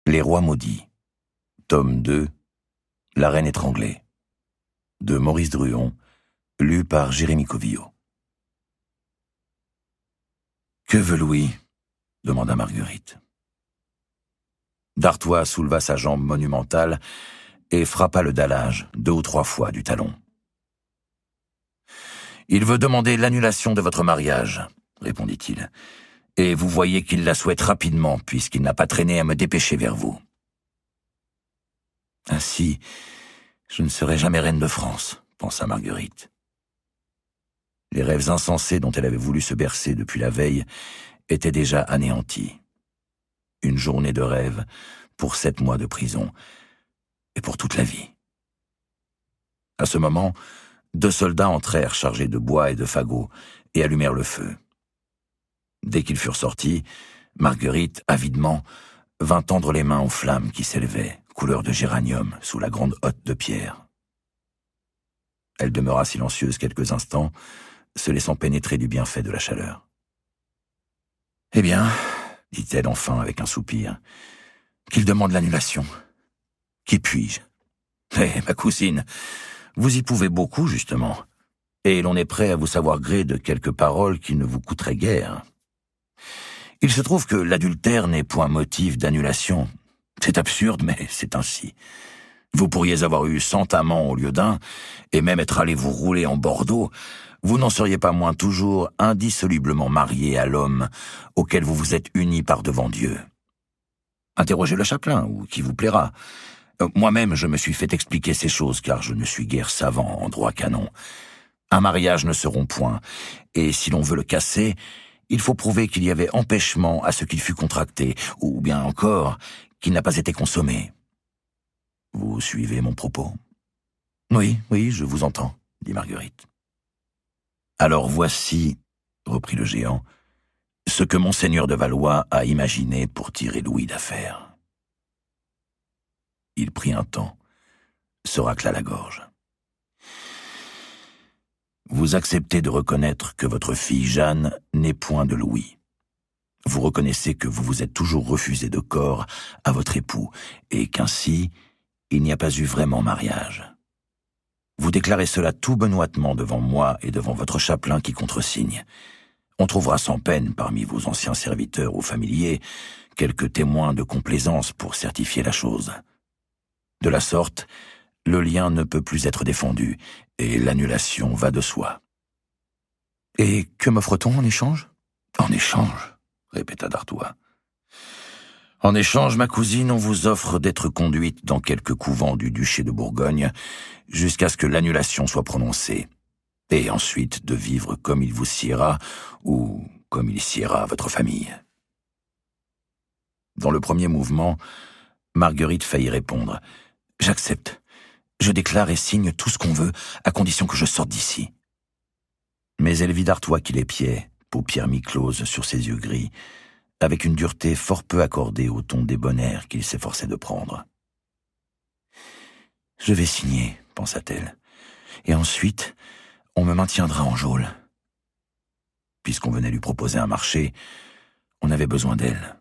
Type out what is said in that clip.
Les Rois maudits, tome 2, La Reine étranglée, de Maurice Druon, lu par Jérémy Covillot. « Que veut Louis ?» demanda Marguerite. D'Artois souleva sa jambe monumentale et frappa le dallage 2 ou 3 fois du talon. « Il veut demander l'annulation de votre mariage, » répondit-il, « et vous voyez qu'il la souhaite rapidement puisqu'il n'a pas traîné à me dépêcher vers vous. » Ainsi, je ne serai jamais reine de France, pensa Marguerite. Les rêves insensés dont elle avait voulu se bercer depuis la veille étaient déjà anéantis. Une journée de rêve pour 7 mois de prison et pour toute la vie. À ce moment, 2 soldats entrèrent chargés de bois et de fagots et allumèrent le feu. Dès qu'ils furent sortis, Marguerite, avidement, vint tendre les mains aux flammes qui s'élevaient, couleur de géranium, sous la grande hotte de pierre. Elle demeura silencieuse quelques instants, se laissant pénétrer du bienfait de la chaleur. « Eh bien, dit-elle enfin avec un soupir, qu'il demande l'annulation. Qui puis-je ? Eh, ma cousine, vous y pouvez beaucoup, justement, et l'on est prêt à vous savoir gré de quelques paroles qui ne vous coûteraient guère. Il se trouve que l'adultère n'est point motif d'annulation. C'est absurde, mais c'est ainsi. Vous pourriez avoir eu 100 amants au lieu d'un, et même être allé vous rouler en Bordeaux, vous n'en seriez pas moins toujours indissolublement marié à l'homme auquel vous vous êtes unis par devant Dieu. Interrogez le chapelain, ou qui vous plaira. Moi-même, je me suis fait expliquer ces choses, car je ne suis guère savant en droit canon. Un mariage ne se rompt point, et si l'on veut le casser, il faut prouver qu'il y avait empêchement à ce qu'il fût contracté, ou bien encore, qu'il n'a pas été consommé. Vous suivez mon propos ? Oui, je vous entends, dit Marguerite. Alors voici, reprit le géant, ce que monseigneur de Valois a imaginé pour tirer Louis d'affaire. Il prit un temps, se racla la gorge. Vous acceptez de reconnaître que votre fille Jeanne n'est point de Louis. Vous reconnaissez que vous vous êtes toujours refusé de corps à votre époux, et qu'ainsi, il n'y a pas eu vraiment mariage. Vous déclarez cela tout benoîtement devant moi et devant votre chapelain qui contresigne. On trouvera sans peine parmi vos anciens serviteurs ou familiers quelques témoins de complaisance pour certifier la chose. De la sorte, le lien ne peut plus être défendu, et l'annulation va de soi. « Et que m'offre-t-on en échange ?»« En échange ?» répéta d'Artois. « En échange, ma cousine, on vous offre d'être conduite dans quelque couvent du duché de Bourgogne jusqu'à ce que l'annulation soit prononcée, et ensuite de vivre comme il vous siera ou comme il siera à votre famille. » Dans le premier mouvement, Marguerite faillit répondre « J'accepte. Je déclare et signe tout ce qu'on veut, à condition que je sorte d'ici. » Mais elle vit d'Artois qui l'épiait, paupières mi-closes sur ses yeux gris, avec une dureté fort peu accordée au ton débonnaire qu'il s'efforçait de prendre. « Je vais signer, pensa-t-elle, et ensuite, on me maintiendra en geôle. » Puisqu'on venait lui proposer un marché, on avait besoin d'elle.